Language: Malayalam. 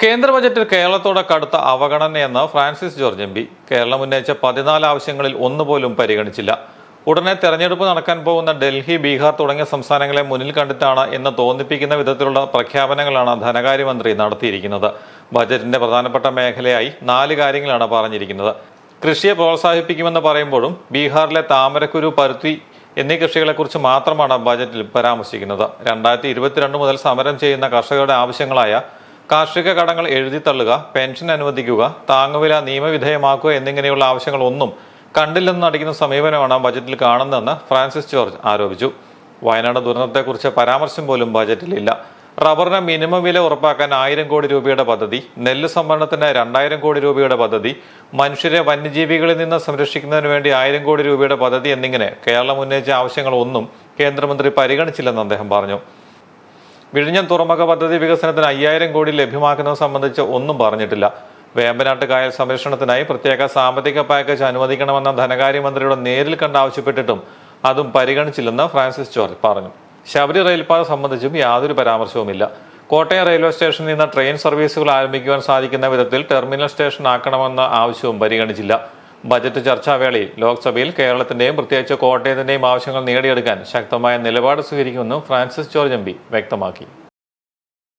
കേന്ദ്ര ബജറ്റിൽ കേരളത്തോട് കടുത്ത അവഗണനയെന്ന് ഫ്രാൻസിസ് ജോർജ് എം.പി. കേരളം ഉന്നയിച്ച 14 ആവശ്യങ്ങളിൽ ഒന്നുപോലും പരിഗണിച്ചില്ല. ഉടനെ തെരഞ്ഞെടുപ്പ് നടക്കാൻ പോകുന്ന ഡൽഹി, ബീഹാർ തുടങ്ങിയ സംസ്ഥാനങ്ങളെ മുന്നിൽ കണ്ടിട്ടാണ് എന്ന് തോന്നിപ്പിക്കുന്ന വിധത്തിലുള്ള പ്രഖ്യാപനങ്ങളാണ് ധനകാര്യമന്ത്രി നടത്തിയിരിക്കുന്നത്. ബജറ്റിന്റെ പ്രധാനപ്പെട്ട മേഖലയായി 4 കാര്യങ്ങളാണ് പറഞ്ഞിരിക്കുന്നത്. കൃഷിയെ പ്രോത്സാഹിപ്പിക്കുമെന്ന് പറയുമ്പോഴും ബീഹാറിലെ താമരക്കുരു, പരുത്തി എന്നീ കൃഷികളെക്കുറിച്ച് മാത്രമാണ് ബജറ്റിൽ പരാമർശിക്കുന്നത്. 2022 മുതൽ സമരം ചെയ്യുന്ന കർഷകരുടെ ആവശ്യങ്ങളായ കാർഷിക കടങ്ങൾ എഴുതിത്തള്ളുക, പെൻഷൻ അനുവദിക്കുക, താങ്ങുവില നിയമവിധേയമാക്കുക എന്നിങ്ങനെയുള്ള ആവശ്യങ്ങളൊന്നും കണ്ടില്ലെന്ന് നടിക്കുന്ന സമീപനമാണ് ബജറ്റിൽ കാണുന്നതെന്ന് ഫ്രാൻസിസ് ജോർജ് ആരോപിച്ചു. വയനാട് ദുരന്തത്തെക്കുറിച്ച് പരാമർശം പോലും ബജറ്റിലില്ല. റബ്ബറിന് മിനിമം വില ഉറപ്പാക്കാൻ 1000 കോടി രൂപയുടെ പദ്ധതി, നെല്ല് സംഭരണത്തിന് 2000 കോടി രൂപയുടെ പദ്ധതി, മനുഷ്യരെ വന്യജീവികളിൽ നിന്ന് സംരക്ഷിക്കുന്നതിന് വേണ്ടി 1000 കോടി രൂപയുടെ പദ്ധതി എന്നിങ്ങനെ കേരളം ഉന്നയിച്ച ആവശ്യങ്ങളൊന്നും കേന്ദ്രമന്ത്രി പരിഗണിച്ചില്ലെന്ന് അദ്ദേഹം പറഞ്ഞു. വിഴിഞ്ഞം തുറമുഖ പദ്ധതി വികസനത്തിന് 5000 കോടി ലഭ്യമാക്കുന്നത് സംബന്ധിച്ച് ഒന്നും പറഞ്ഞിട്ടില്ല. വേമ്പനാട്ട് കായൽ സംരക്ഷണത്തിനായി പ്രത്യേക സാമ്പത്തിക പാക്കേജ് അനുവദിക്കണമെന്ന ധനകാര്യമന്ത്രിയുടെ നേരിൽ കണ്ട് ആവശ്യപ്പെട്ടിട്ടും അതും പരിഗണിച്ചില്ലെന്ന് ഫ്രാൻസിസ് ജോർജ് പറഞ്ഞു. ശബരി റെയിൽപാത സംബന്ധിച്ചും യാതൊരു പരാമർശവുമില്ല. കോട്ടയം റെയിൽവേ സ്റ്റേഷനിൽ നിന്ന് ട്രെയിൻ സർവീസുകൾ ആരംഭിക്കുവാൻ സാധിക്കുന്ന വിധത്തിൽ ടെർമിനൽ സ്റ്റേഷൻ ആക്കണമെന്ന ആവശ്യവും പരിഗണിച്ചില്ല. ബജറ്റ് ചർച്ചാവേളയിൽ ലോക്സഭയിൽ കേരളത്തിന്റെയും പ്രത്യേകിച്ച് കോട്ടയത്തിന്റെയും ആവശ്യങ്ങൾ നേടിയെടുക്കാൻ ശക്തമായ നിലപാട് സ്വീകരിക്കുമെന്നും ഫ്രാൻസിസ് ജോർജ് എം.പി. വ്യക്തമാക്കി.